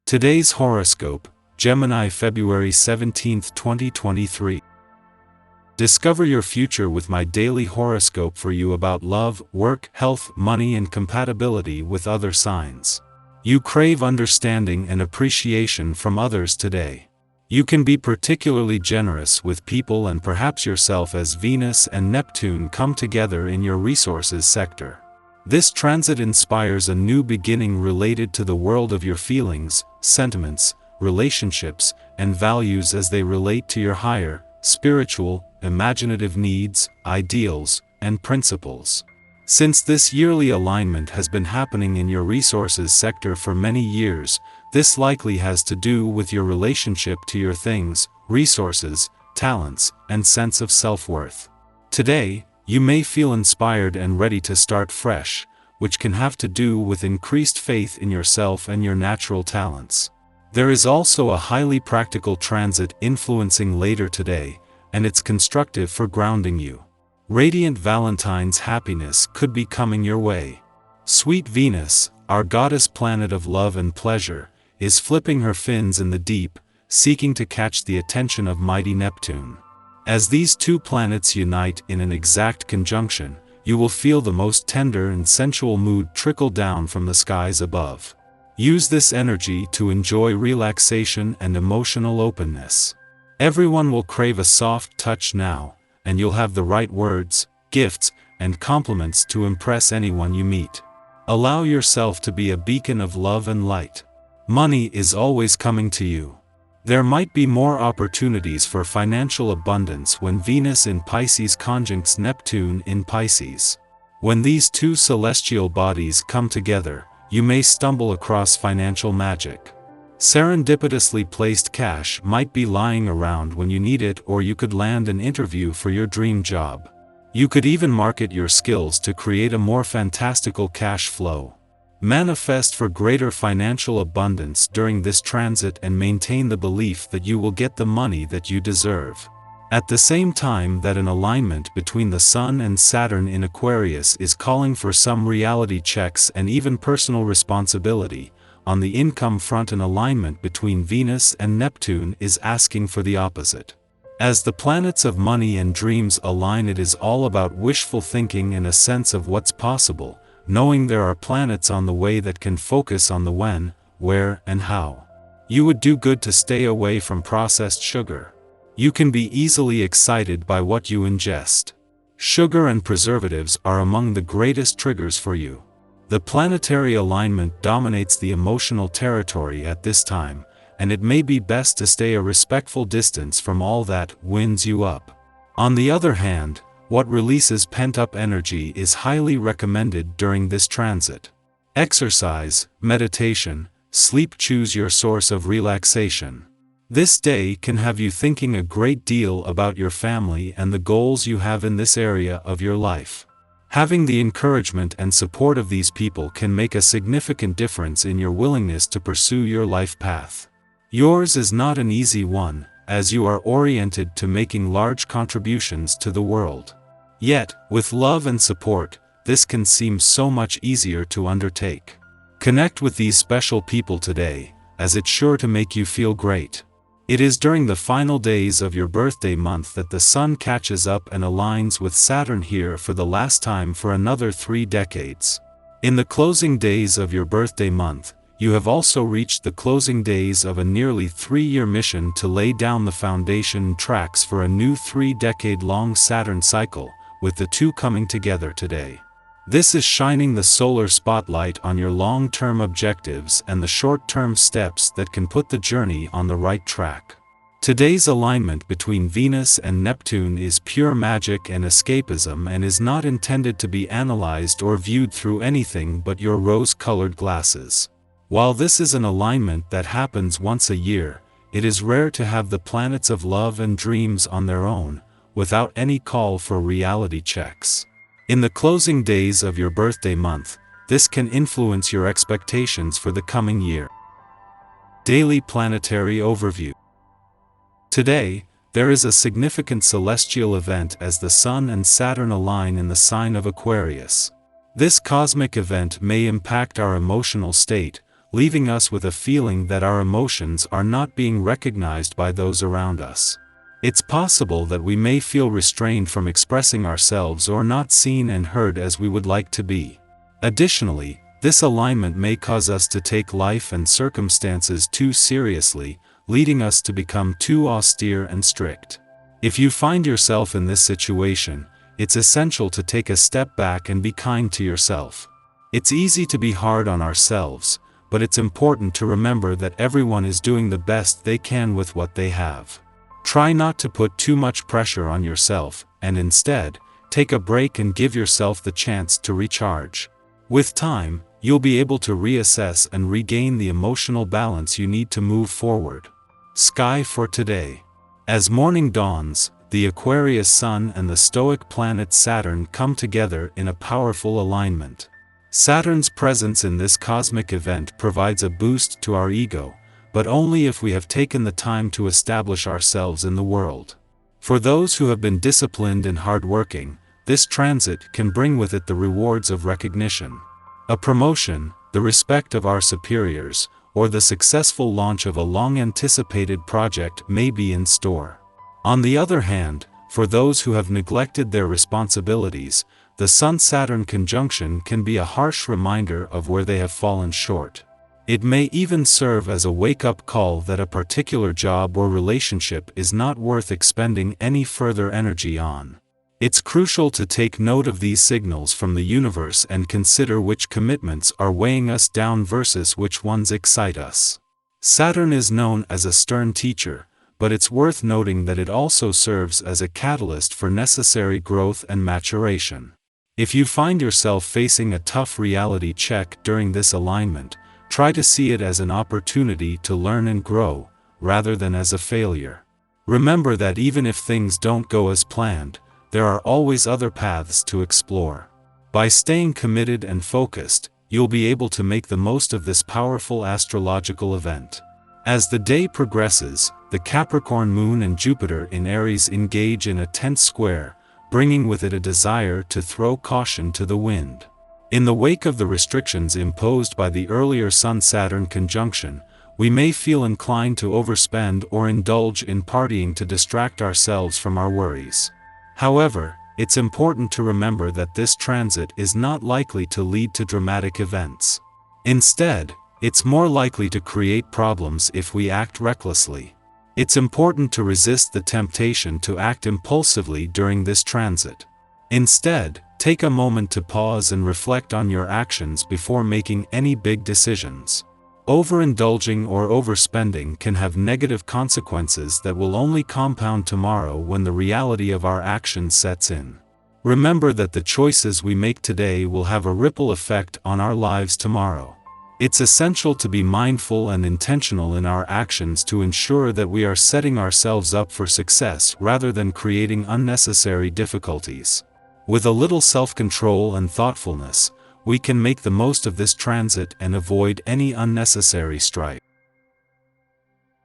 Today's horoscope, Gemini, February 17, 2023. Discover your future with my daily horoscope for you about love, work, health, money, and compatibility with other signs. You crave understanding and appreciation from others today. You can be particularly generous with people and perhaps yourself as Venus and Neptune come together in your resources sector. This transit inspires a new beginning related to the world of your feelings, sentiments, relationships, and values as they relate to your higher, spiritual, imaginative needs, ideals, and principles. Since this yearly alignment has been happening in your resources sector for many years, this likely has to do with your relationship to your things, resources, talents, and sense of self-worth. Today, you may feel inspired and ready to start fresh, which can have to do with increased faith in yourself and your natural talents. There is also a highly practical transit influencing later today, and it's constructive for grounding you. Radiant Valentine's happiness could be coming your way. Sweet Venus, our goddess planet of love and pleasure, is flipping her fins in the deep, seeking to catch the attention of mighty Neptune. As these two planets unite in an exact conjunction, you will feel the most tender and sensual mood trickle down from the skies above. Use this energy to enjoy relaxation and emotional openness. Everyone will crave a soft touch now, and you'll have the right words, gifts, and compliments to impress anyone you meet. Allow yourself to be a beacon of love and light. Money is always coming to you. There might be more opportunities for financial abundance when Venus in Pisces conjuncts Neptune in Pisces. When these two celestial bodies come together, you may stumble across financial magic. Serendipitously placed cash might be lying around when you need it, or you could land an interview for your dream job. You could even market your skills to create a more fantastical cash flow. Manifest for greater financial abundance during this transit and maintain the belief that you will get the money that you deserve. At the same time that an alignment between the Sun and Saturn in Aquarius is calling for some reality checks and even personal responsibility, on the income front an alignment between Venus and Neptune is asking for the opposite. As the planets of money and dreams align, it is all about wishful thinking and a sense of what's possible, knowing there are planets on the way that can focus on the when, where, and how. You would do good to stay away from processed sugar. You can be easily excited by what you ingest. Sugar and preservatives are among the greatest triggers for you. The planetary alignment dominates the emotional territory at this time, and it may be best to stay a respectful distance from all that winds you up. On the other hand, what releases pent-up energy is highly recommended during this transit. Exercise, meditation, sleep. Choose your source of relaxation. This day can have you thinking a great deal about your family and the goals you have in this area of your life. Having the encouragement and support of these people can make a significant difference in your willingness to pursue your life path. Yours is not an easy one, as you are oriented to making large contributions to the world. Yet, with love and support, this can seem so much easier to undertake. Connect with these special people today, as it's sure to make you feel great. It is during the final days of your birthday month that the Sun catches up and aligns with Saturn here for the last time for another 3 decades. In the closing days of your birthday month, you have also reached the closing days of a nearly 3-year mission to lay down the foundation tracks for a new 3-decade-long Saturn cycle, with the two coming together today. This is shining the solar spotlight on your long-term objectives and the short-term steps that can put the journey on the right track. Today's alignment between Venus and Neptune is pure magic and escapism and is not intended to be analyzed or viewed through anything but your rose-colored glasses. While this is an alignment that happens once a year, it is rare to have the planets of love and dreams on their own, without any call for reality checks. In the closing days of your birthday month, this can influence your expectations for the coming year. Daily Planetary Overview. Today, there is a significant celestial event as the Sun and Saturn align in the sign of Aquarius. This cosmic event may impact our emotional state, leaving us with a feeling that our emotions are not being recognized by those around us. It's possible that we may feel restrained from expressing ourselves or not seen and heard as we would like to be. Additionally, this alignment may cause us to take life and circumstances too seriously, leading us to become too austere and strict. If you find yourself in this situation, it's essential to take a step back and be kind to yourself. It's easy to be hard on ourselves, but it's important to remember that everyone is doing the best they can with what they have. Try not to put too much pressure on yourself, and instead, take a break and give yourself the chance to recharge. With time, you'll be able to reassess and regain the emotional balance you need to move forward. Sky for today. As morning dawns, the Aquarius Sun and the Stoic planet Saturn come together in a powerful alignment. Saturn's presence in this cosmic event provides a boost to our ego, but only if we have taken the time to establish ourselves in the world. For those who have been disciplined and hardworking, this transit can bring with it the rewards of recognition. A promotion, the respect of our superiors, or the successful launch of a long-anticipated project may be in store. On the other hand, for those who have neglected their responsibilities, the Sun-Saturn conjunction can be a harsh reminder of where they have fallen short. It may even serve as a wake-up call that a particular job or relationship is not worth expending any further energy on. It's crucial to take note of these signals from the universe and consider which commitments are weighing us down versus which ones excite us. Saturn is known as a stern teacher, but it's worth noting that it also serves as a catalyst for necessary growth and maturation. If you find yourself facing a tough reality check during this alignment, try to see it as an opportunity to learn and grow, rather than as a failure. Remember that even if things don't go as planned, there are always other paths to explore. By staying committed and focused, you'll be able to make the most of this powerful astrological event. As the day progresses, the Capricorn Moon and Jupiter in Aries engage in a tense square, bringing with it a desire to throw caution to the wind. In the wake of the restrictions imposed by the earlier Sun-Saturn conjunction, we may feel inclined to overspend or indulge in partying to distract ourselves from our worries. However, it's important to remember that this transit is not likely to lead to dramatic events. Instead, it's more likely to create problems if we act recklessly. It's important to resist the temptation to act impulsively during this transit. Instead, take a moment to pause and reflect on your actions before making any big decisions. Overindulging or overspending can have negative consequences that will only compound tomorrow when the reality of our actions sets in. Remember that the choices we make today will have a ripple effect on our lives tomorrow. It's essential to be mindful and intentional in our actions to ensure that we are setting ourselves up for success rather than creating unnecessary difficulties. With a little self-control and thoughtfulness, we can make the most of this transit and avoid any unnecessary strife.